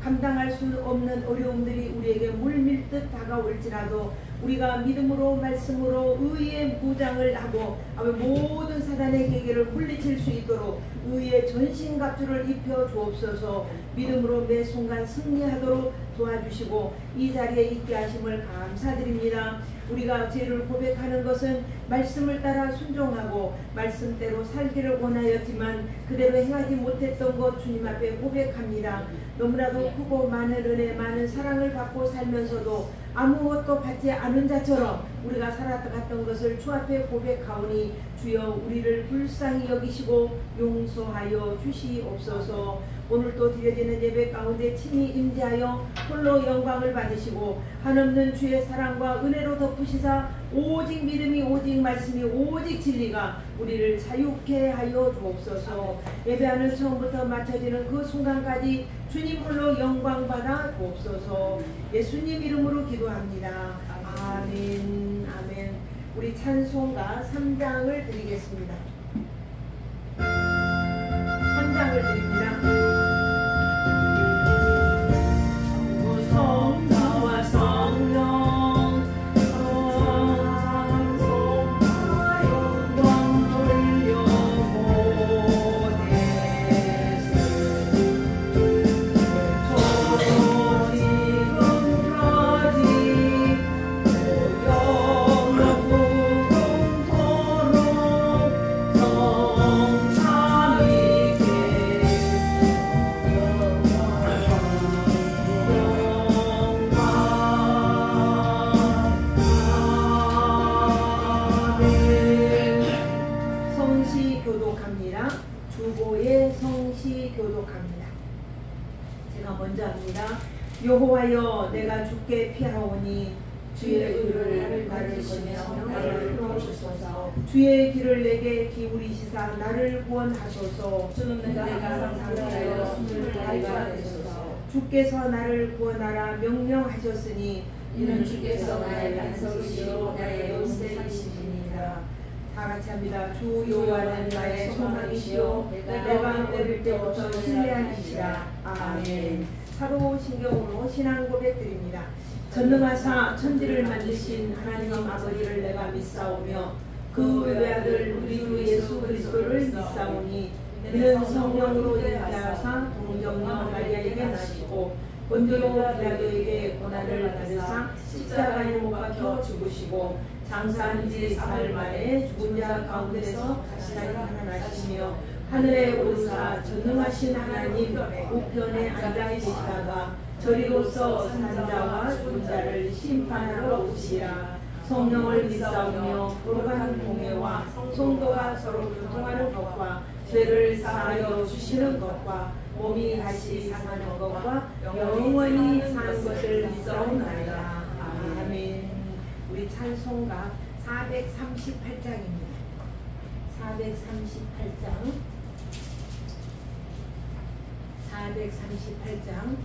감당할 수 없는 어려움들이 우리에게 물밀듯 다가올지라도 우리가 믿음으로 말씀으로 의의 무장을 하고 모든 사단의 계계를 물리칠 수 있도록 의의 전신갑주를 입혀 주옵소서. 믿음으로 매 순간 승리하도록 도와주시고 이 자리에 있게 하심을 감사드립니다. 우리가 죄를 고백하는 것은 말씀을 따라 순종하고 말씀대로 살기를 원하였지만 그대로 행하지 못했던 것 주님 앞에 고백합니다. 너무나도 크고 많은 은혜 많은 사랑을 받고 살면서도 아무것도 받지 않은 자처럼 우리가 살아갔던 것을 주 앞에 고백하오니 주여 우리를 불쌍히 여기시고 용서하여 주시옵소서. 오늘도 드려지는 예배 가운데 친히 임재하여 홀로 영광을 받으시고 한없는 주의 사랑과 은혜로 덮으시사 오직 믿음이 오직 말씀이 오직 진리가 우리를 자유케 하여 주옵소서. 예배하는 처음부터 마쳐지는 그 순간까지 주님 홀로 영광 받아 주옵소서. 예수님 이름으로 기도합니다. 아멘. 아멘. 우리 찬송가 3장을 드리겠습니다. 3장을 드립니다. 성자와 성령 성삼 영광 돌려보내세 저로 지금까지 영원토록 성삼위께 성시 교독합니다. 주보의 성시 교독합니다. 제가 먼저 합니다. 여호와여 내가 주께 피하오니 주의 의를 가르치시며 나를 도우소서. 주의 길을 내게 기울이시사 나를 구원하소서. 주는 내가 상상하여 숨을 다하게 되소서. 주께서 나를 구원하라 명령하셨으니 이는 주께서 나의 반석이시요 나의 요새이시니라. 다 같이 합니다. 주 여호와는 나의 소망이시요 내가 어릴 때부터 신뢰한 이시라. 아멘. 사도신경으로 신앙 고백드립니다. 전능하사 천지를 만드신 하나님 아버지를 내가 믿사오며 그 외아들 우리 주 예수 그리스도를 믿사오니 이는 성령으로 잉태하사 동정녀 마리아에게 나시고 본디오 빌라도에게 고난을 받으사 십자가에 못 박혀 죽으시고 장사한 지 사흘 만에 죽은 자 가운데서 다시 살아나시며 하늘에 오르사 전능하신 하나님 우편에 앉아 계시다가 저리로서 산자와 죽은 자를 심판하러 오시라. 성령을 믿사오며 거룩한 공회와 성도가 서로 교통하는 것과 죄를 사하여 주시는 것과 몸이 다시 사는 것과 영원히 사는 것을 믿사옵나이다. 아멘. 우리 찬송가 438장입니다. 438장 438장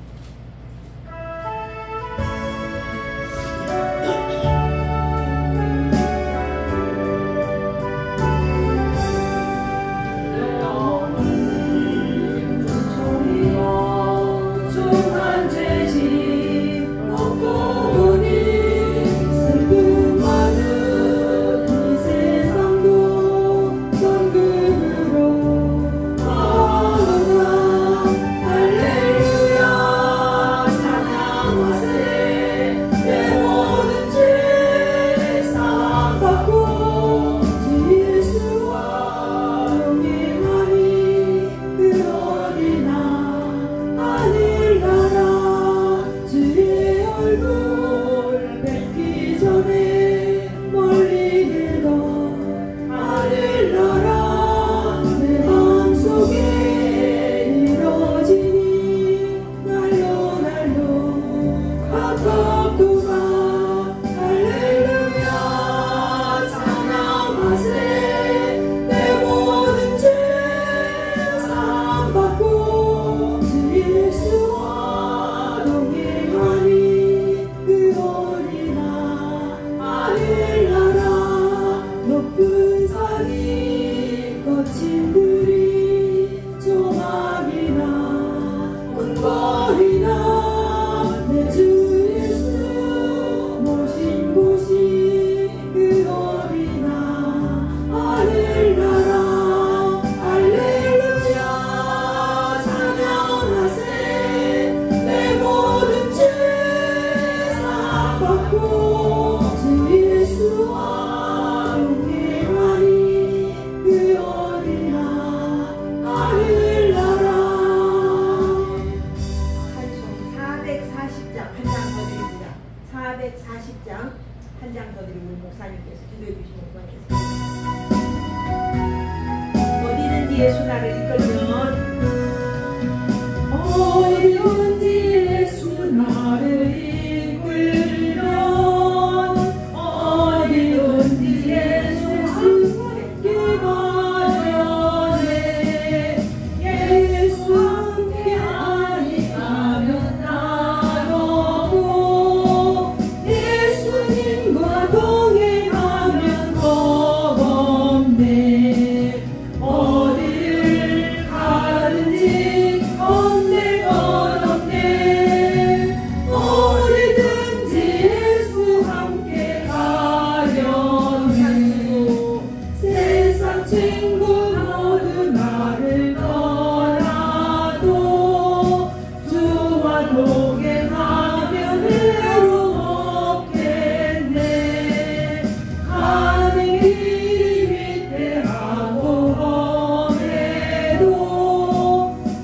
할렐루야 440장 한 장 더 드리고 우리 목사님께서 기도해 주시면 고맙겠습니다. 어디든지 예수 나를 이끌면 어디든지 예수 나를 이끌면 어디든지 예수 함께 가려네 예수 함께 아니하면 나로고 예수님과 동행하면 겁없네 어디를 가든지 겁내 겁없네 어디든지 예수 함께 가려네 세상 친구 모두 나를 떠나도 주와 동행하면 외로움 없겠네 가는 길이 위태하고 험해도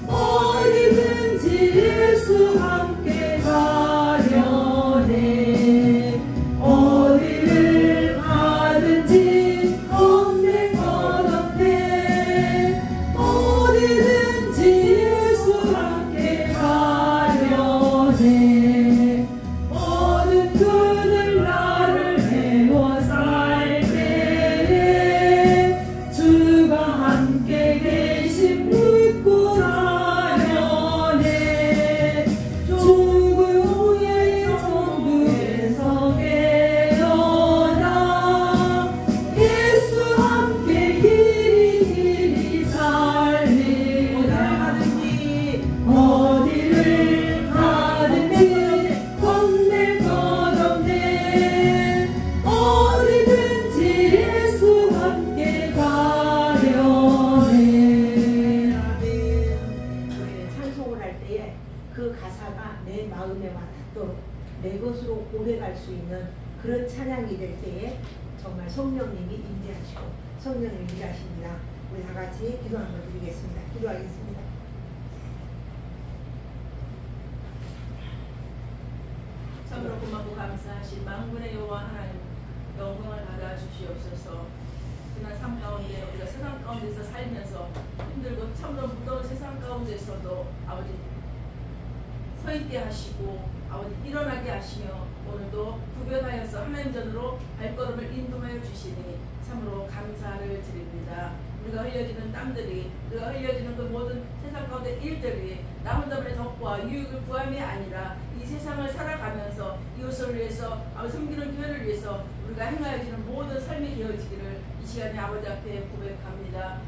어디든지 예수 함께 가려네 어디를 가든지 겁내 겁없네 어디든지 예수 함께 가려네 모든 그들 나를 배워 살 때에 주가 함께 계심 믿고 사려네 죽은 후에 천국에서 깨어나 예수 함께 길이 살리라 어디를 가든지 겁낼 것 없네 어디든지 예수 함께 가려네 우리 찬송을 할 때에 그 가사가 내 마음에 와닿도록 내 것으로 고백할 수 있는 그런 찬양이 될 때에 정말 성령님이 임재하시고 성령님이 일하십니다. 우리 다 같이 기도 한번 드리겠습니다. 기도하겠습니다. 참으로 고맙고 감사하신 만군의 여호와 하나님 영광을 받아 주시옵소서. 그날 삶 가운데 우리가 세상 가운데서 살면서 힘들고 참으로 무더운 세상 가운데서도 아버지 서 있게 하시고 아버지 일어나게 하시며 오늘도 구별하여서 하나님 전으로 발걸음을 인도하여 주시니 참으로 감사를 드립니다. 우리가 흘려지는 땀들이 우리가 흘려지는 그 모든 세상 가운데 일들이 나 혼자만의 덕과 유익을 구함이 아니라 이 세상을 살아가면서 이웃을 위해서 아버지 섬기는 교회를 위해서 우리가 행하여지는 모든 삶이 되어지기를 이 시간에 아버지 앞에 고백합니다.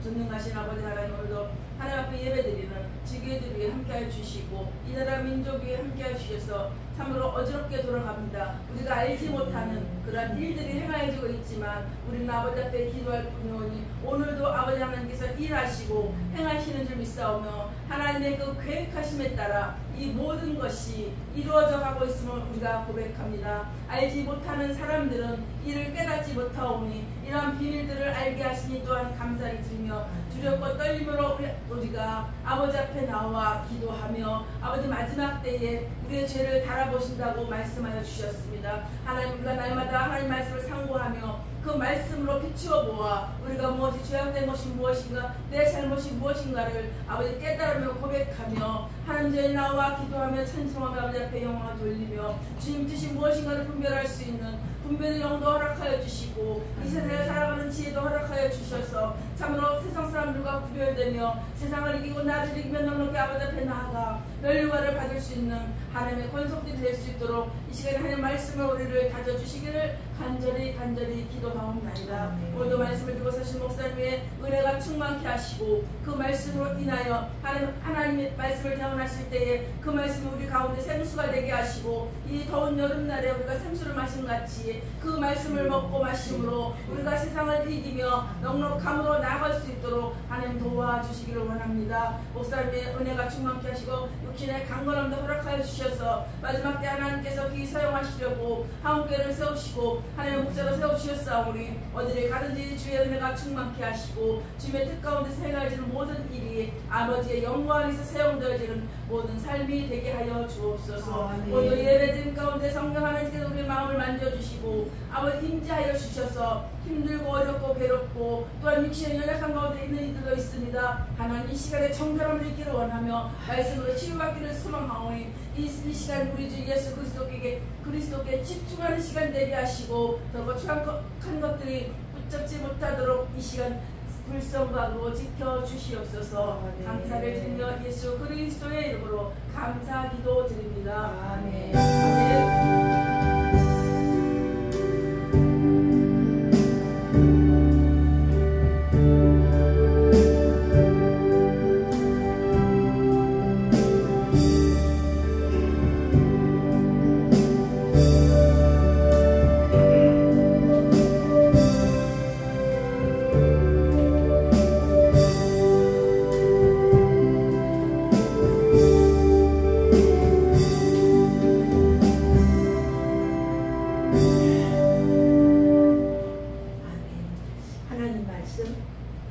전능하신 아버지 하나님 오늘도 하나님 앞에 예배드리는 지교회들 위해 함께하여 주시고 이 나라 민족 위해 함께하여 주셔서 참으로 어지럽게 돌아갑니다. 우리가 알지 못하는 그러한 일들이 행하여지고 있지만 우리는 아버지 앞에 기도할 뿐이오니 오늘도 아버지 하나님께서 일하시고 행하시는 줄 믿사오며 하나님의 그 계획하심에 따라 이 모든 것이 이루어져 가고 있음을 우리가 고백합니다. 알지 못하는 사람들은 이를 깨닫지 못하오니 이러한 비밀들을 알게 하시니 또한 감사를 드리며 두렵고 떨림으로 우리가 아버지 앞에 나와 기도하며 아버지 마지막 때에 우리의 죄를 달아보신다고 말씀하여 주셨습니다. 하나님 우리가 날마다 하나님 말씀을 상고하며 그 말씀으로 비추어 보아 우리가 무엇이 죄악된 것이 무엇인가 내 잘못이 무엇인가를 아버지 깨달으며 고백하며 하나님 전에 나와 기도하며 찬송하며 아버지 앞에 영광을 돌리며 주님 뜻이 무엇인가를 분별할 수 있는 분별의 영도 허락하여 주시고 이 세상을 살아가는 지혜도 허락하여 주셔서 참으로 세상 사람들과 구별되며 세상을 이기고 나를 이기며 넉넉히 아버지 앞에 나아가 멸류관을 받을 수 있는 하나님의 권속들이 될 수 있도록 이 시간에 하나님의 말씀을 우리를 다져주시기를 간절히 기도하옵나이다. 오늘도 말씀을 들고 사신 목사님의 은혜가 충만케 하시고 그 말씀으로 인하여 하나님의 말씀을 대언하실 때에 그 말씀이 우리 가운데 생수가 되게 하시고 이 더운 여름날에 우리가 생수를 마신 같이 그 말씀을 먹고 마심으로 우리가 세상을 이기며 넉넉함으로 나아갈 수 있도록 하나님 도와주시기를 있기를 원합니다. 목사님의 은혜가 충만케 하시고 육신의 강건함도 허락하여 주셔서 마지막 때 하나님께서 귀 사용하시려고 한국교회를 세우시고 하나님의 목자로 세우시었사오니 어디를 가든지 주의 은혜가 충만케 하시고 주의 뜻 가운데 행하여지는 모든 일이 아버지의 영광 안에서 사용되어지는 모든 삶이 되게 하여 주옵소서. 오늘 예배드림 가운데 성령 하나님께서 우리의 마음을 만져주시고 아버지 임재하여 주셔서 힘들고 어렵고 괴롭고 또한 육신의 연약한 가운데 있는 이들도 있습니다. 하나님 이 시간에 정결함을 있기를 원하며 말씀으로 치유받기를 소망하오니 이 시간 우리 주 예수 그리스도께 집중하는 시간 되게 하시고 더 거룩한 것들이 붙잡지 못하도록 이 시간 불성각으로 지켜주시옵소서. 감사를 드리며 예수 그리스도의 이름으로 감사 기도 드립니다. 아멘. 아멘.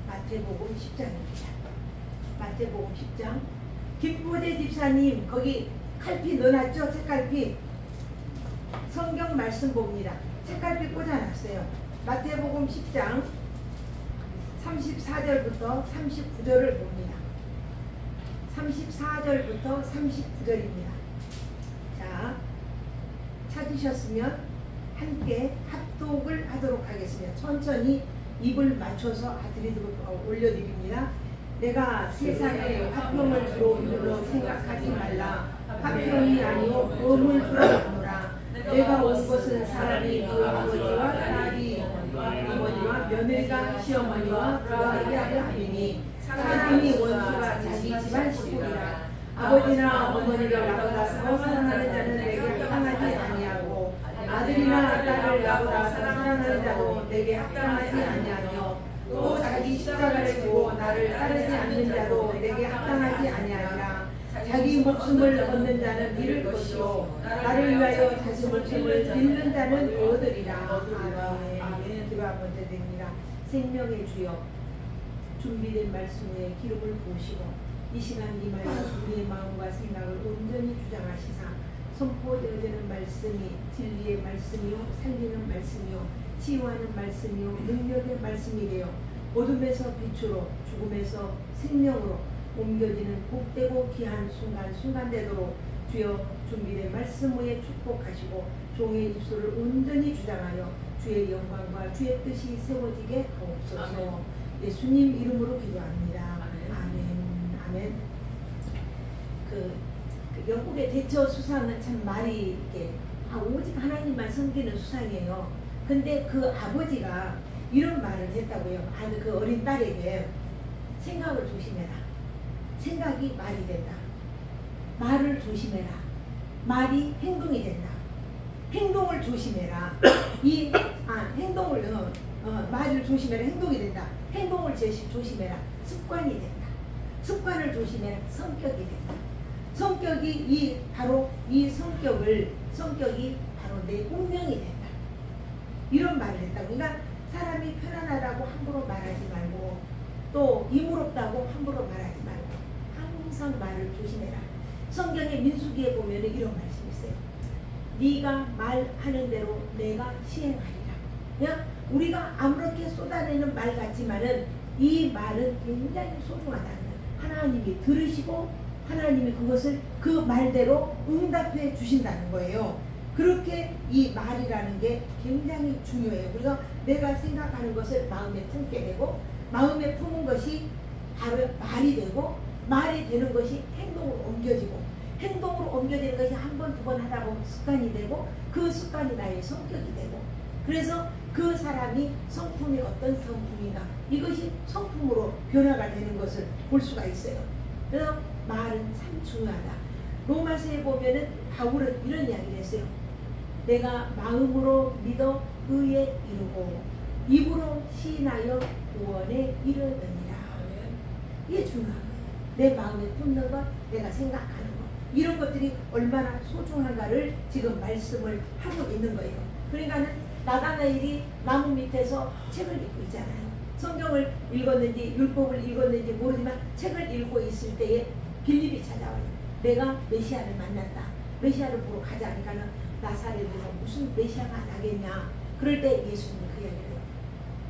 마태복음 10장입니다. 마태복음 10장. 김보재 집사님 거기 칼피 넣어놨죠? 책갈피. 성경 말씀 봅니다. 책갈피 꽂아놨어요. 마태복음 10장 34절부터 39절을 봅니다. 34절부터 39절입니다. 자, 찾으셨으면 함께 합독을 하도록 하겠습니다. 천천히 입을 맞춰서 올려드립니다. 내가 세상에 화평을 들어온 줄로 생각하지 말라. 화평이 아니오 범을 주라. 내가 온 것은 사람이 그 아버지와 딸이 어머니와 며느리가 시어머니와 부하에게 하리니 사람이 원수가 자기 집안 식구이라. 아버지나 어머니를 나보다 더 사랑하는 자는 내게 합당하지 아니하고 아들이나 딸을 나보다 사랑하는 자도 내게 합당하지 아니하며 또 자기 십자가를 지고 나를 따르지 않는 자도 내게 합당하지 아니하리라. 자기 목숨을 얻는 자는 잃을 것이요 나를 위하여 자기 목숨을 잃는 자는 얻으리라. 아멘. 기도 한번 드립니다. 생명의 주여, 준비된 말씀 위에 기름을 부으시고 이 시간 임하여 우리의 마음과 생각을 온전히 주장하시사 선포되어지는 말씀이 진리의 말씀이요 살리는 말씀이요 치유하는 말씀이요 능력의 말씀이 되어 어둠에서 빛으로 죽음에서 생명으로 옮겨지는 복되고 귀한 순간 되도록 주여 준비된 말씀 위에 축복하시고 종의 입술을 온전히 주장하여 주의 영광과 주의 뜻이 세워지게 하옵소서. 예수님 이름으로 기도합니다. 아멘. 아멘. 그 영국의 대처 수상은 참 말이 이렇게 오직 하나님만 섬기는 수상이에요. 근데 그 아버지가 이런 말을 했다고요. 그 어린 딸에게 생각을 조심해라. 생각이 말이 된다. 말을 조심해라. 말이 행동이 된다. 행동을 조심해라. 말을 조심해라. 행동이 된다. 행동을 조심해라. 습관이 된다. 습관을 조심해라. 성격이 된다. 성격이 바로 성격이 바로 내 운명이 된다. 이런 말을 했다고. 그러니까 사람이 편안하다고 함부로 말하지 말고 또 이무롭다고 함부로 말하지 말고 항상 말을 조심해라. 성경의 민수기에 보면 이런 말씀이 있어요. 네가 말하는 대로 내가 시행하리라. 그냥 우리가 아무렇게 쏟아내는 말 같지만은 이 말은 굉장히 소중하다는 거예요. 하나님이 들으시고 하나님이 그것을 그 말대로 응답해 주신다는 거예요. 그렇게 이 말이라는 게 굉장히 중요해요. 그래서 내가 생각하는 것을 마음에 품게 되고 마음에 품은 것이 바로 말이 되고 말이 되는 것이 행동으로 옮겨지고 행동으로 옮겨지는 것이 한 번, 두 번 하다 보면 습관이 되고 그 습관이 나의 성격이 되고 그래서 그 사람이 성품이 어떤 성품인가 이것이 성품으로 변화가 되는 것을 볼 수가 있어요. 그래서 말은 참 중요하다. 로마서에 보면은 바울은 이런 이야기를 했어요. 내가 마음으로 믿어 의에 이르고 입으로 시인하여 구원에 이르느니라. 이게 중요한 거예요. 내 마음에 품는 것, 내가 생각하는 것, 이런 것들이 얼마나 소중한가를 지금 말씀을 하고 있는 거예요. 그러니까는 나다나엘이 나무 밑에서 책을 읽고 있잖아요. 성경을 읽었는지 율법을 읽었는지 모르지만 책을 읽고 있을 때에 빌립이 찾아와요. 내가 메시아를 만났다. 메시아를 보러 가자 하니까는 나사렛에서 무슨 메시아가 나겠냐. 그럴 때 예수님이 그 이야기를 해요.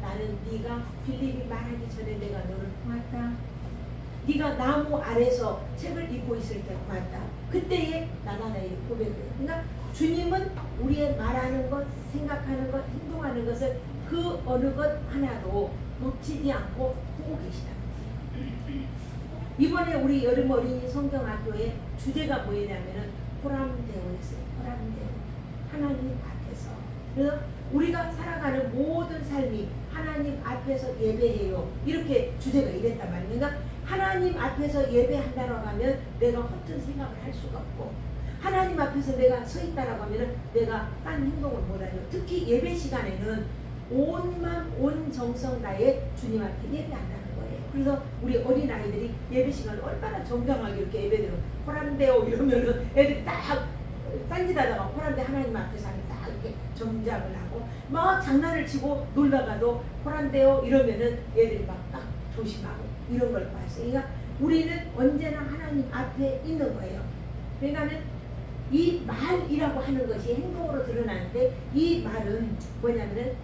나는 네가 빌립이 말하기 전에 내가 너를 보았다. 네가 나무 아래서 책을 읽고 있을 때 보았다. 그때에 나다나엘이 고백을 해요. 그러니까 주님은 우리의 말하는 것, 생각하는 것, 행동하는 것을 그 어느 것 하나도 놓치지 않고 보고 계시다. 이번에 우리 여름 어린이 성경학교의 주제가 뭐냐면은 호람되어있어요. 호람되어. 하나님 앞에서. 그래서 우리가 살아가는 모든 삶이 하나님 앞에서 예배해요. 이렇게 주제가 이랬단 말이에요. 그러니까 하나님 앞에서 예배한다라고 하면 내가 허튼 생각을 할 수가 없고, 하나님 앞에서 내가 서 있다라고 하면 내가 딴 행동을 못하죠. 특히 예배 시간에는 온 마음, 온 정성 다해 주님 앞에 예배한다는 거예요. 그래서 우리 어린아이들이 예배 시간을 얼마나 정당하게 이렇게 예배드려 호람되어 이러면은 애들이 딱 딴짓하다가 호람대 하나님 앞에서 하면 딱 이렇게 정장을 하고 막 장난을 치고 놀다가도 호람되어 이러면은 애들이 막 딱 조심하고 이런 걸 봤어요. 그러니까 우리는 언제나 하나님 앞에 있는 거예요. 그러니까는 이 말이라고 하는 것이 행동으로 드러나는데, 이 말은 뭐냐면은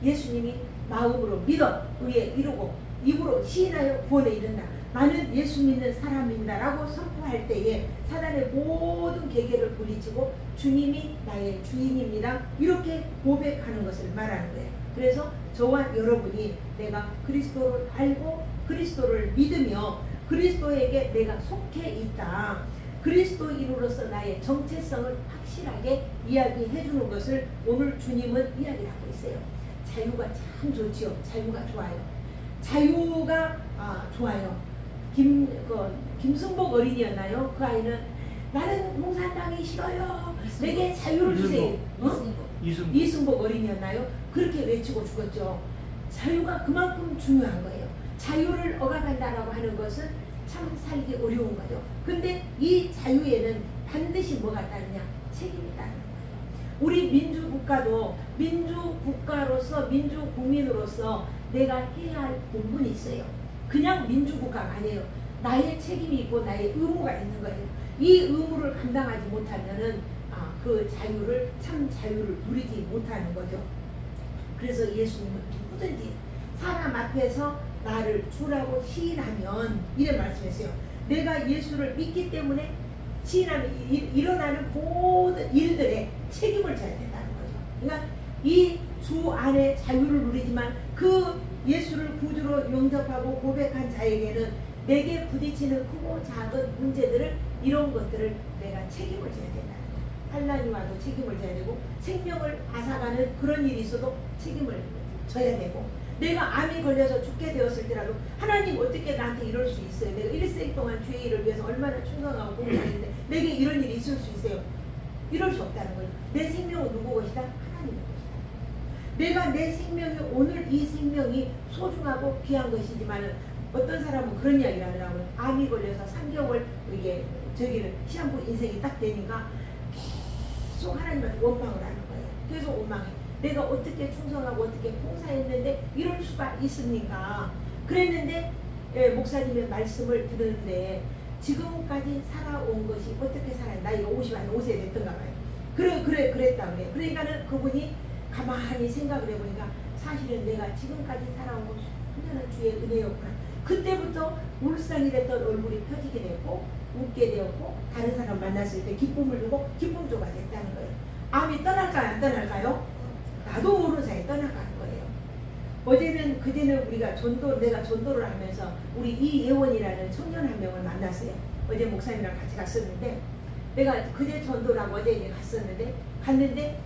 예수님이 마음으로 믿어 의에 이루고 입으로 시인하여 구원에 이른다. 나는 예수 믿는 사람입니다 라고 선포할 때에 사단의 모든 계계를 물리치고 주님이 나의 주인입니다 이렇게 고백하는 것을 말하는 거예요. 그래서 저와 여러분이 내가 그리스도를 알고 그리스도를 믿으며 그리스도에게 내가 속해 있다, 그리스도인으로서 나의 정체성을 확실하게 이야기해 주는 것을 오늘 주님은 이야기를 하고 있어요. 자유가 참 좋지요. 자유가 좋아요. 자유가 좋아요. 김승복 어린이였나요? 그 아이는 나는 공산당이 싫어요. 내게 자유를 주세요. 이승복 어린이였나요? 그렇게 외치고 죽었죠. 자유가 그만큼 중요한 거예요. 자유를 억압한다라고 하는 것은 참 살기 어려운 거죠. 근데 이 자유에는 반드시 뭐가 따르냐? 책임이 따르는 거예요. 우리 민주국가도 민주국가로서 민주국민으로서 내가 해야 할 본분이 있어요. 그냥 민주국가가 아니에요. 나의 책임이 있고 나의 의무가 있는 거예요. 이 의무를 감당하지 못하면은 그 자유를, 참 자유를 누리지 못하는 거죠. 그래서 예수님은 누구든지 사람 앞에서 나를 주라고 시인하면 이래 말씀했어요. 내가 예수를 믿기 때문에 시인하면 일어나는 모든 일들에 책임을 져야 된다는 거죠. 그러니까 이 주 안에 자유를 누리지만 그 예수를 구주로 용접하고 고백한 자에게는 내게 부딪히는 크고 작은 문제들을, 이런 것들을 내가 책임을 져야 된다는 거예요. 환난이 와도 책임을 져야 되고, 생명을 앗아가는 그런 일이 있어도 책임을 져야 되고, 내가 암이 걸려서 죽게 되었을 때라도 하나님 어떻게 나한테 이럴 수 있어요? 내가 일생 동안 주의 일을 위해서 얼마나 충성하고 봉사했는데 내게 이런 일이 있을 수 있어요? 이럴 수 없다는 거예요. 내 생명은 누구 것이다? 하나님의 것이다. 내가 내 생명이, 오늘 이 생명이 소중하고 귀한 것이지만은 어떤 사람은 그런 이야기를 하더라고요. 암이 걸려서 3개월 이게 저기를 시한부 인생이 딱 되니까 계속 하나님한테 원망을 하는 거예요. 계속 원망해. 내가 어떻게 충성하고 어떻게 봉사했는데 이럴 수가 있습니까? 그랬는데 목사님의 말씀을 들었는데 지금까지 살아온 것이 어떻게 살아요? 나이가 55세 됐던가 봐요. 그랬다 그래요. 그러니까는 그분이 가만히 생각을 해보니까 사실은 내가 지금까지 살아온 건 완전한 주의 은혜였구나. 그때부터 울상이 됐던 얼굴이 펴지게 됐고 웃게 되었고, 다른 사람 만났을 때 기쁨을 주고 기쁨조가 됐다는 거예요. 암이 떠날까요? 안 떠날까요? 나도 모르는 사이에 떠나가는 거예요. 어제는, 그제는 우리가 내가 전도를 하면서 우리 이예원이라는 청년 한 명을 만났어요. 어제 목사님이랑 같이 갔었는데, 내가 그제 전도를 하고 어제 이제 갔는데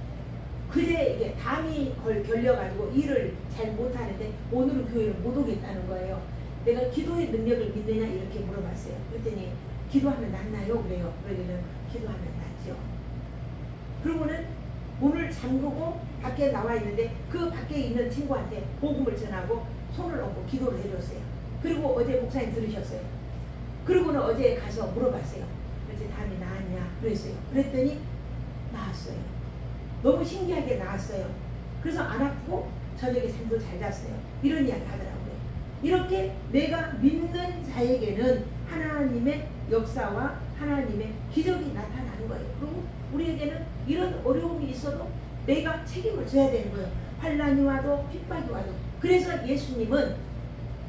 그제 이게 담이 결려가지고 일을 잘 못하는데 오늘은 교회를 못 오겠다는 거예요. 내가 기도의 능력을 믿느냐 이렇게 물어봤어요. 그랬더니 기도하면 낫나요? 그래요. 그러기는 기도하면 낫죠. 그러고는 문을 잠그고 밖에 나와 있는데 그 밖에 있는 친구한테 복음을 전하고 손을 얹고 기도를 해줬어요. 그리고 어제 목사님 들으셨어요. 그러고는 어제 가서 물어봤어요. 어제 담이 나았냐 그랬어요. 그랬더니 나았어요. 너무 신기하게 나았어요. 그래서 안 아프고 저녁에 잠도 잘 잤어요. 이런 이야기 하더라고요. 이렇게 내가 믿는 자에게는 하나님의 역사와 하나님의 기적이 나타나는 거예요. 그리고 우리에게는 이런 어려움이 있어도 내가 책임을 져야 되는 거예요. 환난이 와도 핍박이 와도. 그래서 예수님은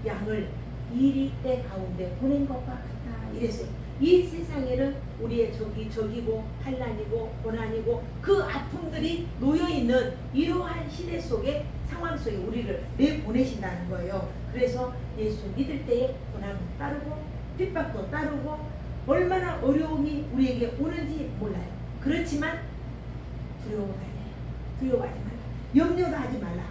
양을 이리 때 가운데 보낸 것과 같다 이랬어요. 이 세상에는 우리의 적이고 환난이고 고난이고 그 아픔들이 놓여있는 이러한 시대 속에 상황 속에 우리를 내보내신다는 거예요. 그래서 예수 믿을 때에 고난도 따르고 핍박도 따르고 얼마나 어려움이 우리에게 오는지 몰라요. 그렇지만 두려워 말래요. 두려워하지 말라. 염려도 하지 말라.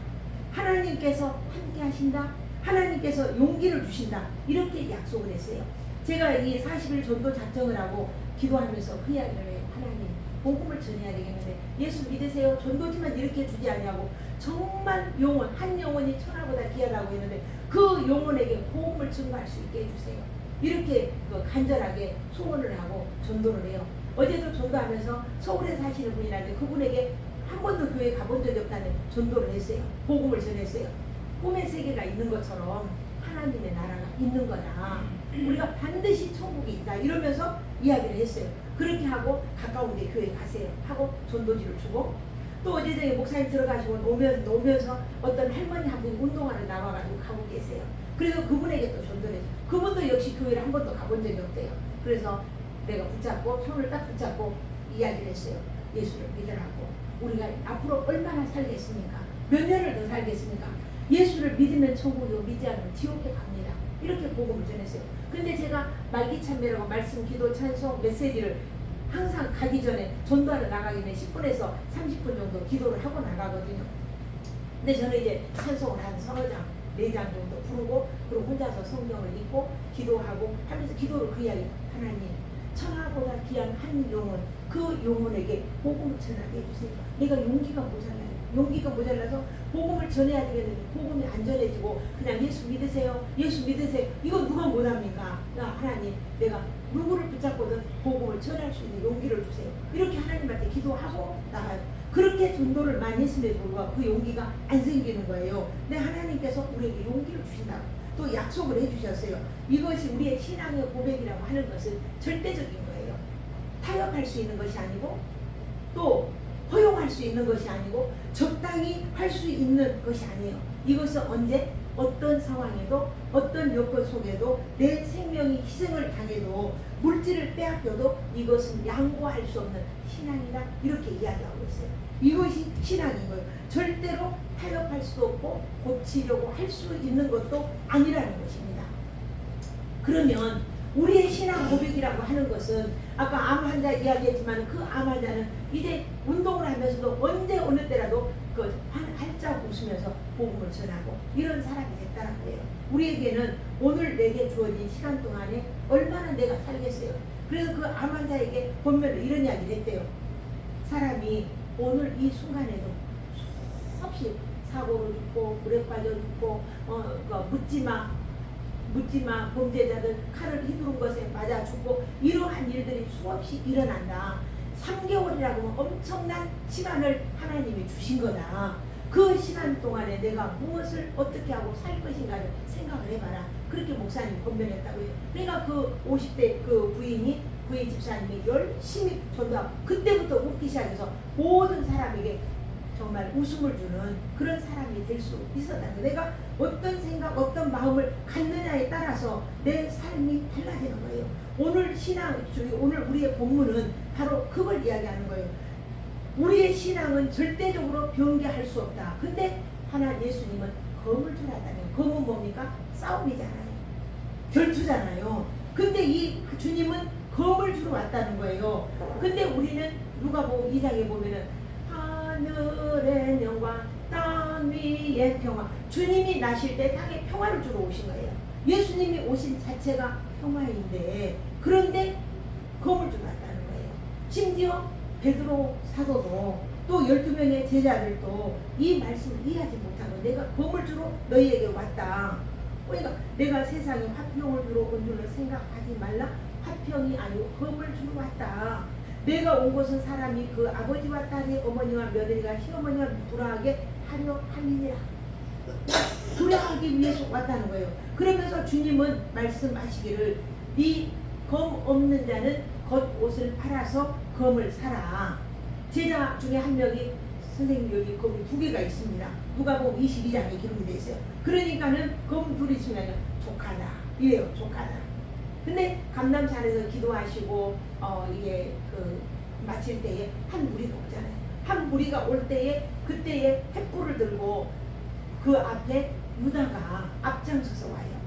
하나님께서 함께 하신다. 하나님께서 용기를 주신다. 이렇게 약속을 했어요. 제가 이 40일 전도 작정을 하고 기도하면서 그 이야기를 해요. 하나님 복음을 전해야 되겠는데 예수 믿으세요. 전도지만 이렇게 주지 않냐고. 정말 영혼 한 영혼이 천하보다 귀하다고 했는데 그 영혼에게 복음을 증거할 수 있게 해주세요. 이렇게 간절하게 소원을 하고 전도를 해요. 어제도 전도하면서 서울에 사시는 분이라는데 그분에게 한 번도 교회 가본 적이 없다는 전도를 했어요. 복음을 전했어요. 꿈의 세계가 있는 것처럼 하나님의 나라가 있는 거다. 우리가 반드시 천국이 있다. 이러면서 이야기를 했어요. 그렇게 하고 가까운 데 교회 가세요 하고 전도지를 주고 또 어제 저희 목사님 들어가시고 오면서 어떤 할머니 한 분 운동하러 나와가지고 가고 계세요. 그래서 그분에게 또 전도를 했어요. 그분도 역시 교회를 한 번도 가본 적이 없대요. 그래서 내가 붙잡고 손을 딱 붙잡고 이야기를 했어요. 예수를 믿으라고. 우리가 앞으로 얼마나 살겠습니까? 몇 년을 더 살겠습니까? 예수를 믿으면 천국이고 믿지 않으면 지옥에 갑니다. 이렇게 복음을 전했어요. 근데 제가 말기 참배라고 말씀, 기도, 찬송, 메시지를 항상 가기 전에 전도하러 나가기 전에 10분에서 30분 정도 기도를 하고 나가거든요. 근데 저는 이제 찬송을 한 서너 장, 4장 정도 부르고 그리고 혼자서 성경을 읽고 기도하고 하면서 기도를 그 이야기 하나님 천하보다 귀한 한 영혼 그 영혼에게 복음을 전하게 해주세요. 내가 용기가 모자라요. 용기가 모자라서 복음을 전해야 되겠는데 복음이 안 전해지고 그냥 예수 믿으세요. 예수 믿으세요. 이거 누가 못합니까? 야 하나님 내가 누구를 붙잡고든 복음을 전할 수 있는 용기를 주세요. 이렇게 하나님한테 기도하고 나가요. 그렇게 전도를 많이 했음에도 불구하고 그 용기가 안 생기는 거예요. 근데 하나님께서 우리에게 용기를 주신다고 또 약속을 해주셨어요. 이것이 우리의 신앙의 고백이라고 하는 것은 절대적인 거예요. 타협할 수 있는 것이 아니고 또 허용할 수 있는 것이 아니고 적당히 할 수 있는 것이 아니에요. 이것은 언제 어떤 상황에도 어떤 여건 속에도 내 생명이 희생을 당해도 물질을 빼앗겨도 이것은 양보할 수 없는 신앙이다. 이렇게 이야기하고 있어요. 이것이 신앙인 거예요. 절대로 타협할 수도 없고 고치려고 할 수 있는 것도 아니라는 것입니다. 그러면 우리의 신앙 고백이라고 하는 것은 아까 암 환자 이야기했지만 그 암 환자는 이제 운동을 하면서도 언제 어느 때라도 그 활짝 웃으면서 복음을 전하고 이런 사람이 됐다는 거예요. 우리에게는 오늘 내게 주어진 시간 동안에 얼마나 내가 살겠어요. 그래서 그 암 환자에게 본면으로 이런 이야기를 했대요. 사람이 오늘 이 순간에도 수없이 사고로 죽고 물에 빠져 죽고 묻지마 범죄자들 칼을 휘두른 것에 맞아 죽고 이러한 일들이 수없이 일어난다. 3개월이라고 하면 엄청난 시간을 하나님이 주신 거다. 그 시간 동안에 내가 무엇을 어떻게 하고 살 것인가를 생각을 해봐라. 그렇게 목사님 권면했다고 해요. 그러니까 그 50대 그 부인 집사님이 열심히 전도하고 그때부터 웃기 시작해서 모든 사람에게 정말 웃음을 주는 그런 사람이 될 수 있었다는 거예요. 내가 어떤 생각, 어떤 마음을 갖느냐에 따라서 내 삶이 달라지는 거예요. 오늘 오늘 우리의 본문은 바로 그걸 이야기하는 거예요. 우리의 신앙은 절대적으로 변개할 수 없다. 근데 예수님은 검을 주라다니. 검은 뭡니까? 싸움이잖아요. 결투잖아요. 근데 이 주님은 검을 주러 왔다는 거예요. 근데 우리는 누가복음 2장에 보면은 하늘의 영광 땅 위의 평화. 주님이 나실 때 땅에 평화를 주러 오신 거예요. 예수님이 오신 자체가 평화인데 그런데 검을 주러 왔다는 거예요. 심지어 베드로 사도도 또 12명의 제자들도 이 말씀을 이해하지 못하고 내가 검을 주러 너희에게 왔다. 그러니까 내가 세상에 화평을 주러 온 줄로 생각하지 말라. 화평이 아니고 검을 주러 왔다. 내가 온 것은 사람이 그 아버지와 딸이 어머니와 며느리가 시어머니와 불화하게 하려 함이니라. 불화하기 위해서 왔다는 거예요. 그러면서 주님은 말씀하시기를 네 검 없는 자는 겉옷을 팔아서 검을 사라. 제자 중에 한 명이 선생님 여기 검이 2개가 있습니다. 누가복음 22장에 기록이 되어 있어요. 그러니까는 검 둘이 있으면 족하다 이래요. 족하다. 근데 감람산에서 기도하시고 이게 마칠 때에 한 무리가 오잖아요. 한 무리가 올 때에 그때에 횃불을 들고 그 앞에 유다가 앞장서서 와요.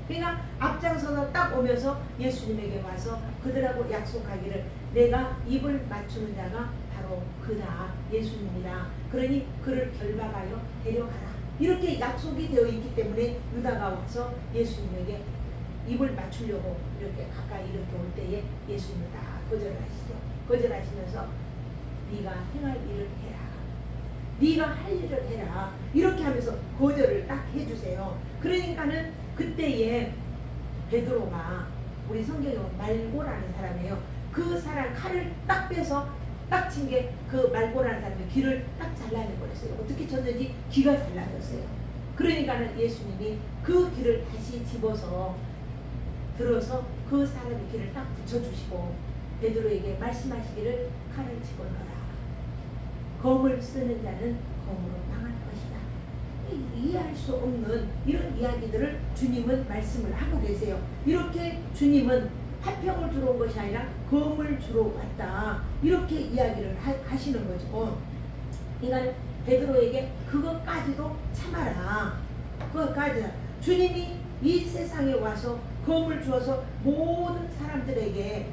그러니까 앞장서서 딱 오면서 예수님에게 와서 그들하고 약속하기를 내가 입을 맞추는 자가 바로 그다 예수님이라. 그러니 그를 결박하여 데려가라. 이렇게 약속이 되어 있기 때문에 유다가 와서 예수님에게 입을 맞추려고 이렇게 가까이 이렇게 올 때에 예수님은 다 거절하시죠. 거절하시면서 네가 행할 일을 해라. 네가 할 일을 해라. 이렇게 하면서 거절을 딱 해주세요. 그러니까는 그때에 베드로가 우리 성경에 말고라는 사람이에요. 그 사람 칼을 딱 빼서 딱 친 게 그 말고라는 사람의 귀를 딱 잘라내버렸어요. 어떻게 쳤는지 귀가 잘라졌어요. 그러니까는 예수님이 그 귀를 다시 집어서 들어서 그 사람의 귀를 딱 붙여주시고 베드로에게 말씀하시기를 칼을 집어넣어라. 검을 쓰는 자는 검으로 망할 것이다. 이해할 수 없는 이런 이야기들을 주님은 말씀을 하고 계세요. 이렇게 주님은 화평을 주러 온 것이 아니라 검을 주러 왔다. 이렇게 이야기를 하시는 거죠. 그러니까 베드로에게 그것까지도 참아라. 그것까지 주님이 이 세상에 와서 검을 주어서 모든 사람들에게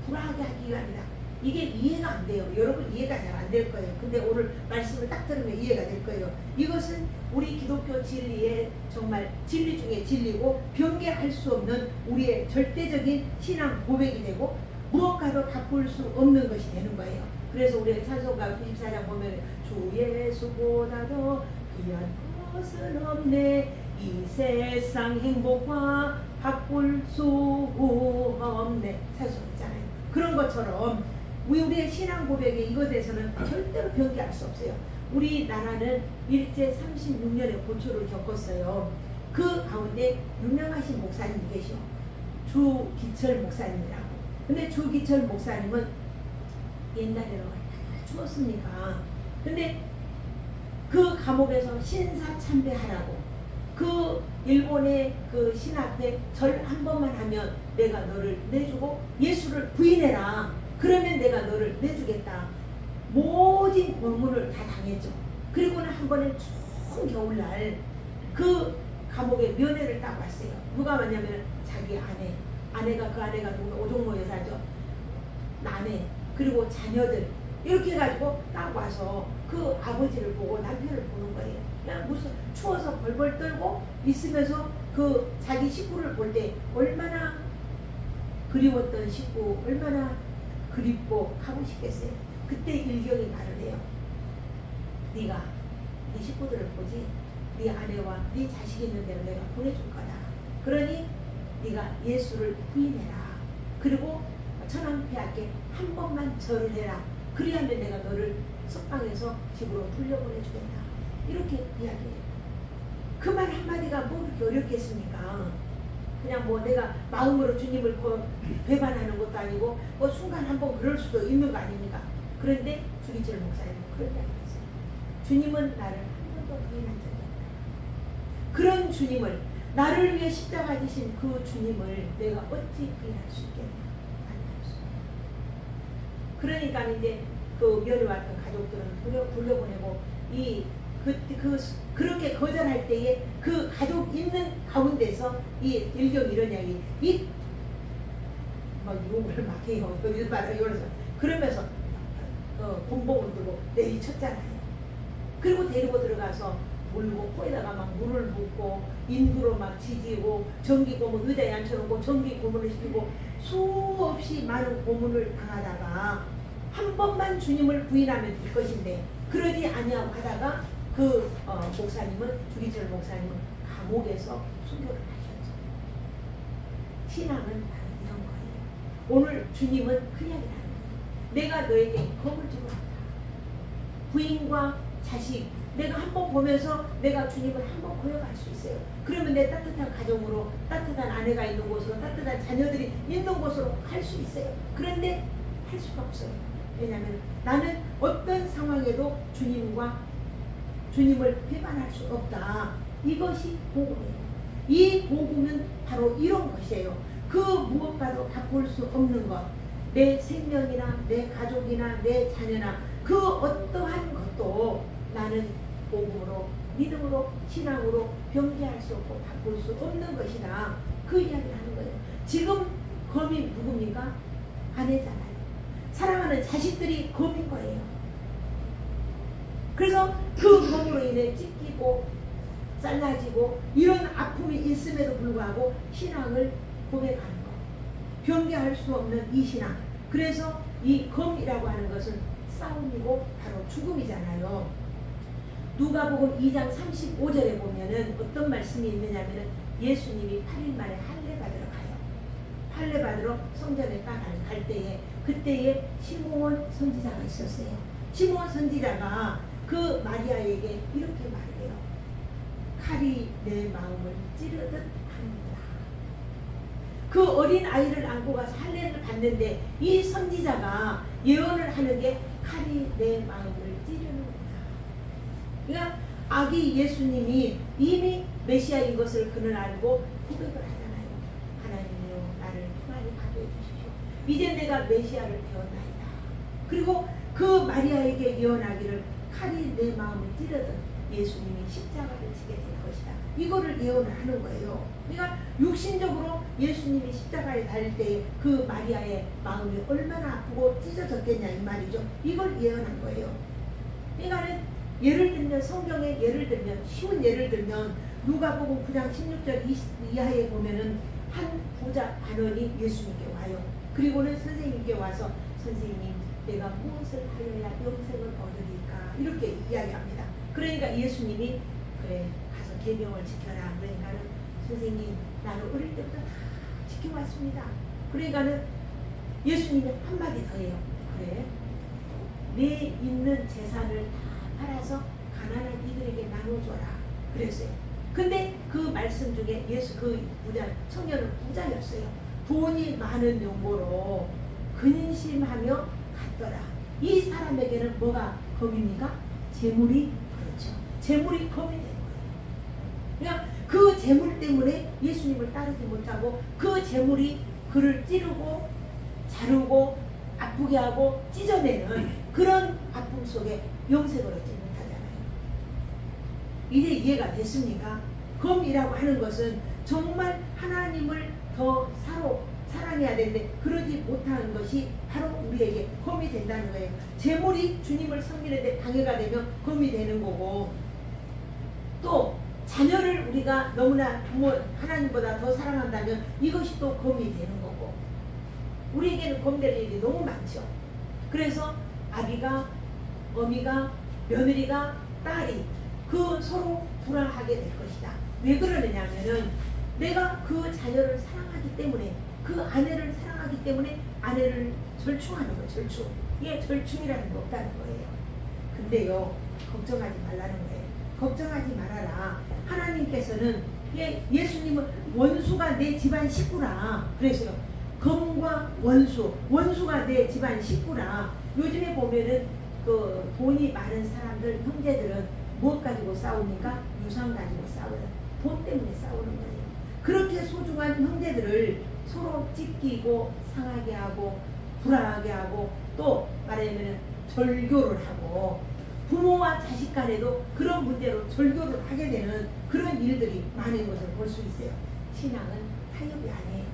불화하게 하기 위함이다. 이게 이해가 안 돼요. 여러분 이해가 잘 안 될 거예요. 근데 오늘 말씀을 딱 들으면 이해가 될 거예요. 이것은 우리 기독교 진리의 정말 진리 중에 진리고 변개할 수 없는 우리의 절대적인 신앙 고백이 되고 무엇과도 바꿀 수 없는 것이 되는 거예요. 그래서 우리가 찬송가 94장 보면 주 예수보다도 귀한 것은 없네. 이 세상 행복과 바꿀 수 없네. 찬송 있잖아요. 그런 것처럼 우리의 신앙 고백에 이것에서는 절대로 변개할 수 없어요. 우리나라는 일제 36년의 고초를 겪었어요. 그 가운데 유명하신 목사님이 계셔. 주기철 목사님이라고. 근데 주기철 목사님은 옛날에는 얼마나 추웠습니까? 근데 그 감옥에서 신사참배하라고 그 일본의 그 신 앞에 절 한 번만 하면 내가 너를 내주고 예수를 부인해라. 그러면 내가 너를 내주겠다. 모든 고문을 다 당했죠. 그리고는 한 번에 추운 겨울날 그 감옥에 면회를 딱 왔어요. 누가 왔냐면 자기 아내가 그 아내가 누구 오종모 여사죠. 아내 그리고 자녀들 이렇게 해가지고 딱 와서 그 아버지를 보고 남편을 보는 거예요. 그냥 무슨 추워서 벌벌 떨고 있으면서 그 자기 식구를 볼 때 얼마나 그리웠던 식구 얼마나 그립고 하고 싶겠어요. 그때 일경이 말을 해요. 네가 네 식구들을 보지 네 아내와 네 자식 있는 데로 내가 보내줄 거다. 그러니 네가 예수를 부인해라. 그리고 천황폐하께 한 번만 절을 해라. 그리하면 내가 너를 석방해서 집으로 돌려보내주겠다. 이렇게 이야기해요. 그 말 한마디가 뭐 그렇게 어렵겠습니까? 그냥 뭐 내가 마음으로 주님을 배반하는 것도 아니고 뭐 순간 한번 그럴 수도 있는 거 아닙니까? 그런데 주기철 목사님은 그런 이야기 했어요. 주님은 나를 한 번도 부인한 적이 없다. 그런 주님을 나를 위해 십자가 지신 그 주님을 내가 어찌 부인할 수 있겠냐? 그러니까 이제 그 면회 왔던 가족들은 돌려보내고 그렇게 거절할 때에 그 가족 있는 가운데서 이 일경 이런 이야기 막 욕을 막 해요. 이러면서 그러면서 공복을 들고 내리쳤잖아요. 그리고 데리고 들어가서 물고 코에다가 막 물을 붓고 인구로 막 지지고 전기 고문 의자에 앉혀놓고 전기 고문을 시키고 수없이 많은 고문을 당하다가 한 번만 주님을 부인하면 될 것인데 그러지 아니하고 하다가 그 목사님은 주기철 목사님은 감옥에서 순교를 하셨죠. 신앙은 바로 이런 거예요. 오늘 주님은 그 이야기를 하는 거예요. 내가 너에게 검을 주고 왔다. 부인과 자식, 내가 한번 보면서 내가 주님을 한번 걸어갈 수 있어요. 그러면 내 따뜻한 가정으로, 따뜻한 아내가 있는 곳으로, 따뜻한 자녀들이 있는 곳으로 갈 수 있어요. 그런데 할 수가 없어요. 왜냐하면 나는 어떤 상황에도 주님을 배반할 수 없다. 이것이 복음이에요. 이 복음은 바로 이런 것이에요. 그 무엇과도 바꿀 수 없는 것. 내 생명이나 내 가족이나 내 자녀나 그 어떠한 것도 나는 복음으로, 믿음으로, 신앙으로 변개할 수 없고 바꿀 수 없는 것이다. 그 이야기를 하는 거예요. 지금 검이 누굽니까? 아내잖아요. 사랑하는 자식들이 검인 거예요. 그래서 그 검으로 인해 찢기고 잘라지고 이런 아픔이 있음에도 불구하고 신앙을 고백하는 것. 변개할 수 없는 이 신앙. 그래서 이 검이라고 하는 것은 싸움이고 바로 죽음이잖아요. 누가복음 2장 35절에 보면은 어떤 말씀이 있느냐면은 예수님이 8일 만에 할례 받으러 가요. 할례 받으러 성전에 갈 때에 그때에 시므온 선지자가 있었어요. 시므온 선지자가 그 마리아에게 이렇게 말해요. 칼이 내 마음을 찌르듯 하는구나. 그 어린 아이를 안고 가서 할례를 받는데 이 선지자가 예언을 하는 게 칼이 내 마음을 찌르는구나. 그러니까 아기 예수님이 이미 메시아인 것을 그는 알고 고백을 하잖아요. 하나님이여 나를 평안히 가게 해주십시오. 이제 내가 메시아를 배웠나이다. 그리고 그 마리아에게 예언하기를 칼이 내 마음을 찌르듯 예수님이 십자가를 지게 될 것이다. 이거를 예언을 하는 거예요. 그러니까 육신적으로 예수님이 십자가에 달릴 때 그 마리아의 마음이 얼마나 아프고 찢어졌겠냐 이 말이죠. 이걸 예언한 거예요. 그러니까 예를 들면 성경에 예를 들면 쉬운 예를 들면 누가복음 9장 16절 이하에 보면은 한 부자 반원이 예수님께 와요. 그리고는 선생님께 와서 선생님 내가 무엇을 하여야 영생을 얻으리까 이렇게 이야기합니다. 그러니까 예수님이 그래 가서 계명을 지켜라. 그러니까는 선생님 나는 어릴 때부터 다 지켜왔습니다. 그러니까는 예수님이 한마디 더 해요. 그래 내 있는 재산을 다 팔아서 가난한 이들에게 나눠줘라 그랬어요. 근데 그 말씀 중에 그 부자 청년은 부자였어요. 돈이 많은 용모로 근심하며 갔더라. 이 사람에게는 뭐가 검입니까? 재물이 그렇죠. 재물이 검이 된 거예요. 그러니까 그 재물 때문에 예수님을 따르지 못하고 그 재물이 그를 찌르고 자르고 아프게 하고 찢어내는 그런 아픔 속에 영생을 얻지 못하잖아요. 이제 이해가 됐습니까? 검이라고 하는 것은 정말 하나님을 더 사랑해야 되는데 그러지 못하는 것이 바로 우리에게 검이 된다는 거예요. 재물이 주님을 섬기는데 방해가 되면 검이 되는 거고 또 자녀를 우리가 너무나 하나님보다 더 사랑한다면 이것이 또 검이 되는 거고 우리에게는 검될 일이 너무 많죠. 그래서 아비가 어미가 며느리가 딸이 그 서로 불화하게 될 것이다. 왜 그러느냐 하면은 내가 그 자녀를 사랑하기 때문에 그 아내를 사랑하기 때문에 아내를 절충하는 거예요. 절충. 이게 절충이라는 게 없다는 거예요. 근데요 걱정하지 말라는 거예요. 걱정하지 말아라. 하나님께서는 예수님은 원수가 내 집안 식구라 그래서요. 검과 원수가 내 집안 식구라. 요즘에 보면은 그 돈이 많은 사람들 형제들은 무엇 가지고 싸웁니까? 유산 가지고 싸워요. 돈 때문에 싸우는 거예요. 그렇게 소중한 형제들을 서로 찢기고 상하게 하고 불안하게 하고 또 말하자면 절교를 하고 부모와 자식 간에도 그런 문제로 절교를 하게 되는 그런 일들이 많은 것을 볼 수 있어요. 신앙은 타협이 아니에요.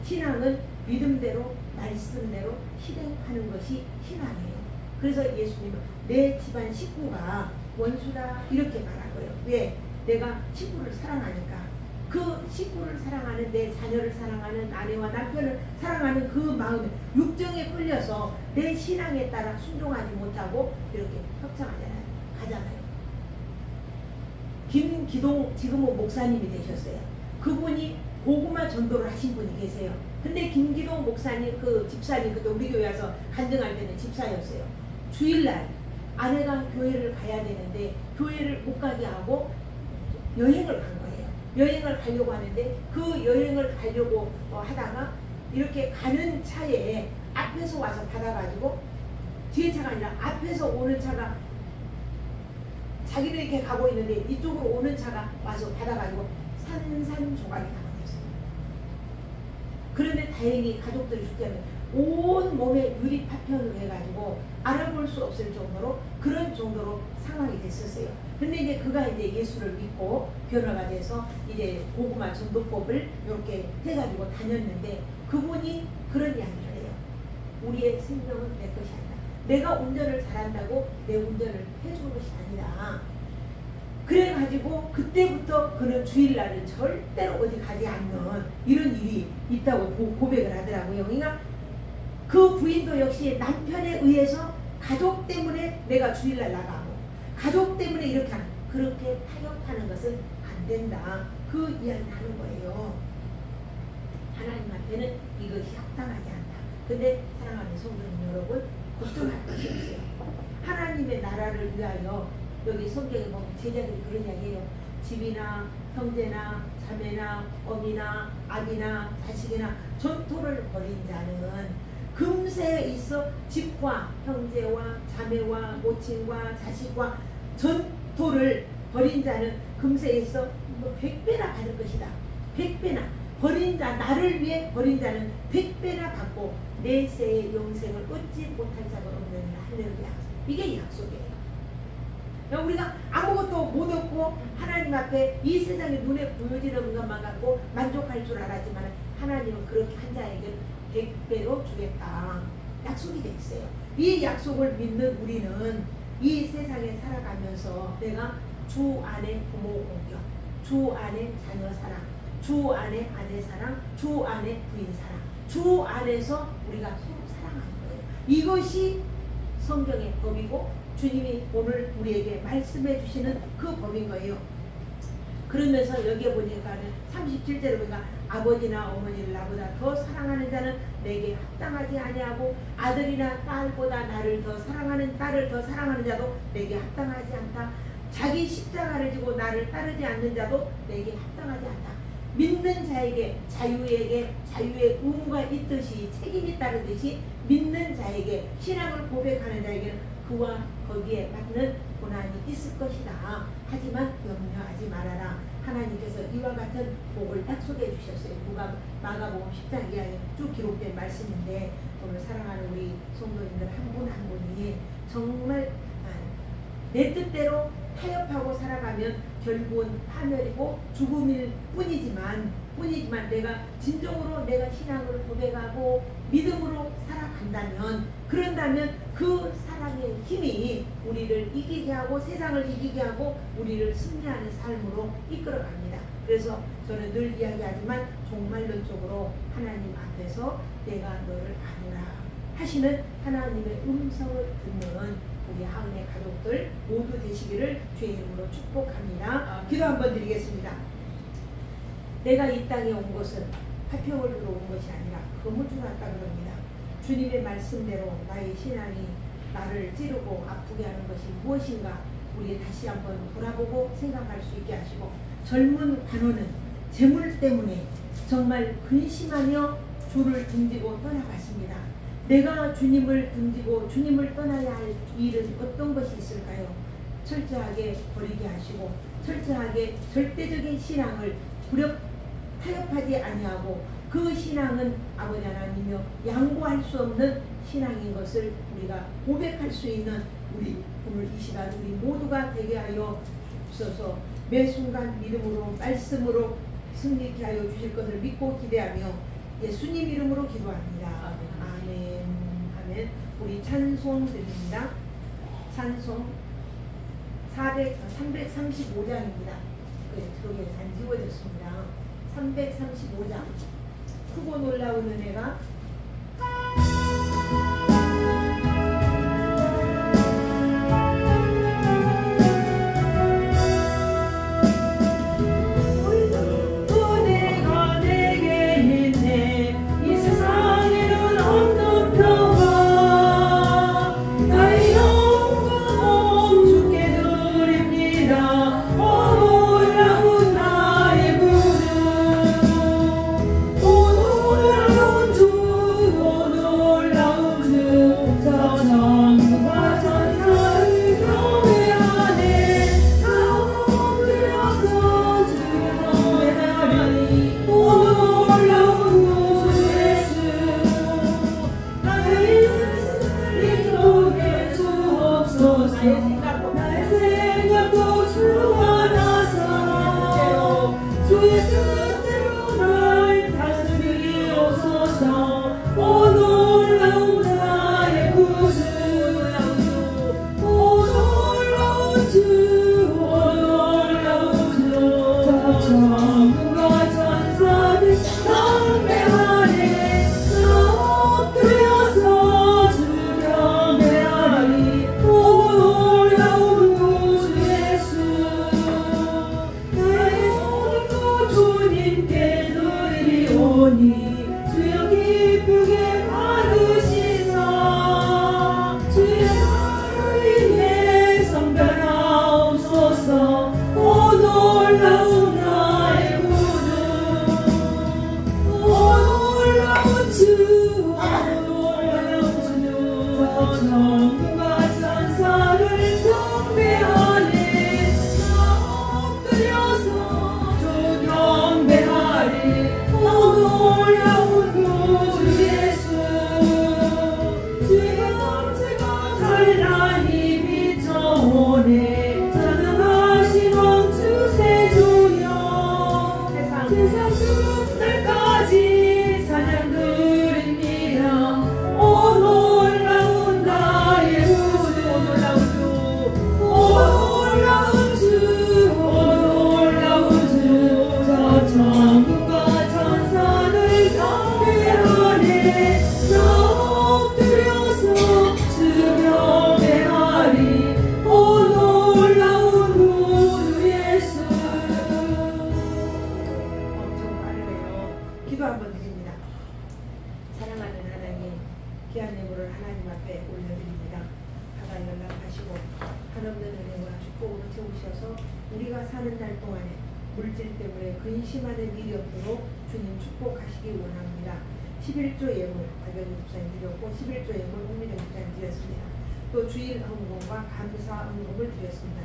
신앙은 믿음대로 말씀대로 실행하는 것이 신앙이에요. 그래서 예수님은 내 집안 식구가 원수다 이렇게 말한 거예요. 왜? 내가 식구를 사랑하니까. 그 식구를 사랑하는 내 자녀를 사랑하는 아내와 남편을 사랑하는 그 마음에 육정에 끌려서 내 신앙에 따라 순종하지 못하고 이렇게 가잖아요. 김기동 지금은 목사님이 되셨어요. 그분이 고구마 전도를 하신 분이 계세요. 근데 김기동 목사님 그 집사님 그때 우리 교회 와서 간증할 때는 집사였어요. 주일날 아내가 교회를 가야 되는데 교회를 못 가게 하고 여행을 간 거예요. 여행을 가려고 하는데 그 여행을 가려고 하다가 이렇게 가는 차에 앞에서 와서 받아가지고 뒤에 차가 아니라 앞에서 오는 차가 자기는 이렇게 가고 있는데 이쪽으로 오는 차가 와서 받아가지고 산산조각이 나버렸어요. 그런데 다행히 가족들이 죽지 않는 온 몸에 유리 파편으로 해가지고 알아볼 수 없을 정도로 그런 정도로 상황이 됐었어요. 근데 이제 그가 이제 예수를 믿고 변화가 돼서 이제 고구마 전도법을 이렇게 해가지고 다녔는데 그분이 그런 이야기를 해요. 우리의 생명은 내 것이 아니다. 내가 운전을 잘한다고 내 운전을 해주는 것이 아니다. 그래가지고 그때부터 그는 주일날은 절대로 어디 가지 않는 이런 일이 있다고 고백을 하더라고요. 그러니까 그 부인도 역시 남편에 의해서 가족 때문에 내가 주일날 나가고 가족 때문에 이렇게 하는 그렇게 타협하는 것은 안 된다. 그 이야기를 하는 거예요. 하나님 앞에는 이것이 합당하지 않다. 근데 사랑하는 성도님 여러분 걱정할 것이 없어요. 하나님의 나라를 위하여 여기 성경에 보면 제자들이 그런 이야기해요. 집이나 형제나 자매나 어미나 아비나 자식이나 전토를 벌인 자는 금세에 있어 집과 형제와 자매와 모친과 자식과 전토를 벌인 자는 금세에 있어 100배나 받을 것이다. 100배나 벌인 자 나를 위해 벌인 자는 100배나 받고 내세의 영생을 얻지 못할 자가 없느니라. 할렐루야. 이게 약속이에요. 우리가 아무것도 못 얻고 하나님 앞에 이 세상에 눈에 보여지는 것만 갖고 만족할 줄 알았지만 하나님은 그렇게 한 자에게 100배로 주겠다. 약속이 돼 있어요. 이 약속을 믿는 우리는 이 세상에 살아가면서 내가 주 안에 부모 공격, 주 안에 자녀 사랑, 주 안에 아내 사랑, 주 안에 부인 사랑, 주 안에서 우리가 서로 사랑하는 거예요. 이것이 성경의 법이고 주님이 오늘 우리에게 말씀해 주시는 그 법인 거예요. 그러면서 여기에 보니까는 37절에 보니까 아버지나 어머니를 나보다 더 사랑하는 자는 내게 합당하지 아니하고 아들이나 딸보다 나를 더 사랑하는 딸을 더 사랑하는 자도 내게 합당하지 않다. 자기 십자가를 지고 나를 따르지 않는 자도 내게 합당하지 않다. 믿는 자에게 자유의 의무가 있듯이 책임이 따르듯이 믿는 자에게 신앙을 고백하는 자에게는 그와 거기에 맞는 고난이 있을 것이다. 하지만 염려하지 말아라. 하나님께서 이와 같은 복을 약속해 주셨어요. 마가복음 10장 이하에 쭉 기록된 말씀인데 오늘 사랑하는 우리 성도님들 한 분 한 분이 정말 내 뜻대로 타협하고 살아가면 결국은 파멸이고 죽음일 뿐이지만 내가 진정으로 내가 신앙을 고백하고 믿음으로 살아간다면 그런다면 그 사랑의 힘이 우리를 이기게 하고 세상을 이기게 하고 우리를 승리하는 삶으로 이끌어갑니다. 그래서 저는 늘 이야기하지만 종말론적으로 하나님 앞에서 내가 너를 아노라 하시는 하나님의 음성을 듣는 우리 하은의 가족들 모두 되시기를 주의 이름으로 축복합니다. 기도 한번 드리겠습니다. 내가 이 땅에 온 것은 화평을 주러 온 것이 아니라 검을 주러 왔다 그럽니다. 주님의 말씀대로 나의 신앙이 나를 찌르고 아프게 하는 것이 무엇인가 우리 다시 한번 돌아보고 생각할 수 있게 하시고 젊은 관원은 재물 때문에 정말 근심하며 주를 등지고 떠나갔습니다. 내가 주님을 등지고 주님을 떠나야 할 일은 어떤 것이 있을까요? 철저하게 버리게 하시고 철저하게 절대적인 신앙을 타협하지 아니하고 그 신앙은 아버지 하나님이여 양보할 수 없는 신앙인 것을 우리가 고백할 수 있는 우리 오늘 이 시간 우리 모두가 되게 하여 주옵소서. 매 순간 믿음으로 말씀으로 승리케 하여 주실 것을 믿고 기대하며 예수님 이름으로 기도합니다. 아멘. 아멘. 우리 찬송 드립니다. 찬송 335장입니다. 저게 안 지워졌습니다. 335장 크고 놀라운 은혜가 은혜 나의 생각도 주관하사 주의 뜻대로 날 다스리옵소서. 오 놀라운 나의 구주, 오 놀라운 주, 오 놀라운 주. 천군과 천사들 경배하네. 엎드려서 주 경배하리. 오 놀라운 구주 예수. 나의 모든 것 주님께 드리오니 주여 기쁘게 받으시사. 주의 나를 위해 성별하옵소서. 오 놀라운 나의 구주, 오 놀라운 주, 오 놀라운 주. 천군과 천사를 경배하네. 나 엎드려서 주 경배하리. 오 놀라운 구주 예수. 주의 검체가 찬란히 비춰오네. 전능하신 왕 주세주여. 세상 끝날까지 찬양 드립니다. 오 놀라운 나의 구주, 오 놀라운 주, 오 놀라운 주, 오 놀라운 주. 저 천군과 천사들 경배하네. 나 엎드려서 주 경배하리. 오 놀라운 구주 예수. 엄청 빠르네요. 기도 한번 드립니다. 사랑하는 하나님, 귀한 예물을 하나님 앞에 올려드립니다. 하가 연락하시고 한없는 은혜와 축복으로 채우셔서 우리가 사는 날 동안에 물질 때문에 근심하는 일이 없도록 주님 축복하시기 원합니다. 11조 예물 박영희 집사님 드렸고 11조 예물 홍미정 집사님 드렸습니다. 또 주일 헌금과 감사 헌금을 드렸습니다.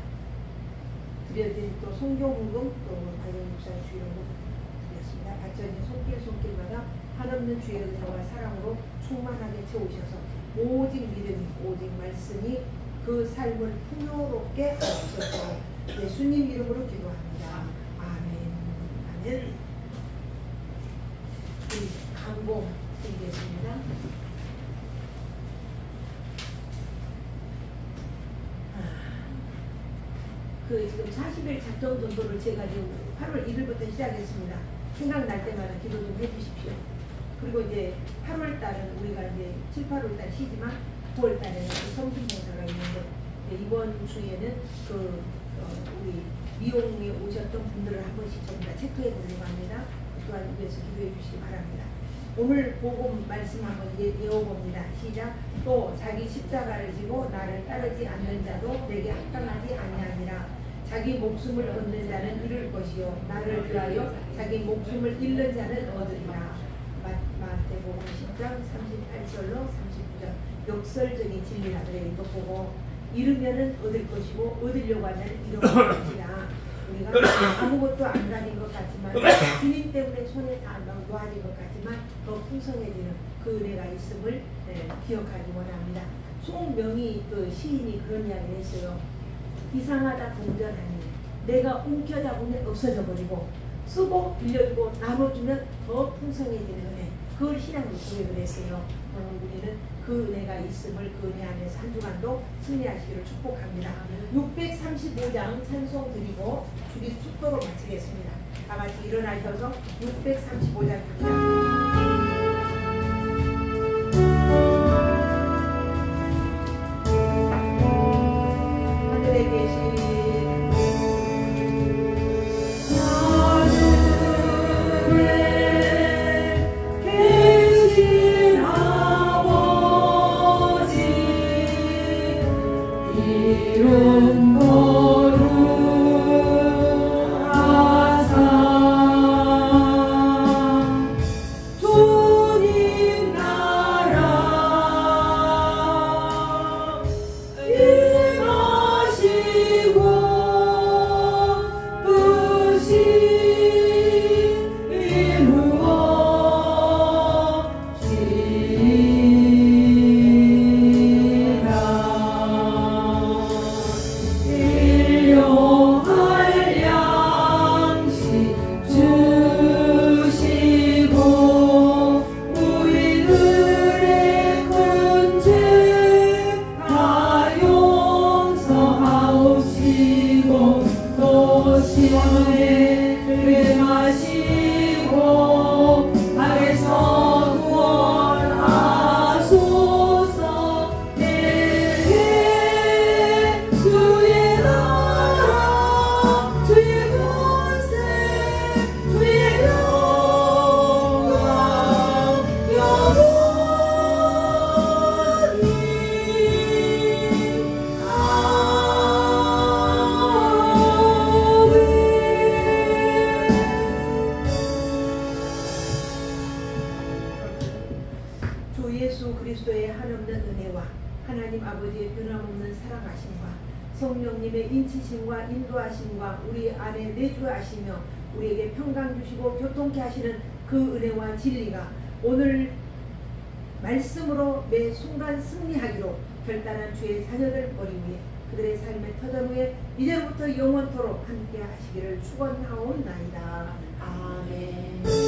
드려드린 또 송교 헌금 또 박영희 집사님 주일 헌금 드렸습니다. 받쳐진 손길마다 한없는 주의 은혜와 사랑으로 충만하게 채우셔서 오직 믿음이, 오직 말씀이 그 삶을 풍요롭게 하옵소서. 예수님 이름으로 기도합니다. 아멘. 아멘. 우리 강공 드리겠습니다. 그 지금 40일 작정 전도를 제가 지금 8월 1일부터 시작했습니다. 생각날 때마다 기도 좀 해주십시오. 그리고 이제 8월 달은 우리가 이제 7, 8월 달 쉬지만 9월 달에는 성김봉사가 있는데 이번 주에는 그 우리 미용에 오셨던 분들을 한 번씩 전부 다 체크해 보려고 합니다. 또한 위해서 기도해 주시기 바랍니다. 오늘 복음 말씀 한번 외워봅니다. 시작. 또 자기 십자가를 지고 나를 따르지 않는 자도 내게 합당하지 아니하니라. 자기 목숨을 얻는 자는 잃을 것이요 나를 위하여 자기 목숨을 잃는 자는 얻으리라. 마태복음 10장 38절로 39절 역설적인 진리라 그래요. 이거 보고 잃으면은 얻을 것이고 얻으려고 하면 잃어버릴 것이라. 우리가 아무것도 안 가진 것 같지만 주님 때문에 손에 다 놓아진 것 같지만 더 풍성해지는 그 은혜가 있음을 기억하기 원합니다. 송명희 그 시인이 그런 이야기를 했어요. 이상하다 동전하니 내가 움켜잡으면 없어져 버리고 쓰고 빌려주고 나눠주면 더 풍성해지는 은혜. 그걸 신앙으로 고백을 했어요. 오늘 우리는 그 은혜가 있음을 그 은혜 안에서 한 주간도 승리하시기를 축복합니다. 635장 찬송 드리고 주기 축도로 마치겠습니다. 다 같이 일어나셔서 635장입니다. 하늘에 계신 이룬 거룩하사 주님 나라 임하시고 뜻이 이루어지리라. 하나님 아버지의 변함없는 사랑하심과 성령님의 인치심과 인도하심과 우리 안에 내주하시며 우리에게 평강 주시고 교통케 하시는 그 은혜와 진리가 오늘 말씀으로 매 순간 승리하기로 결단한 주의 자녀들 머리 위에 그들의 삶의 터전 후에 이제부터 영원토록 함께 하시기를 축원하옵나이다. 아멘.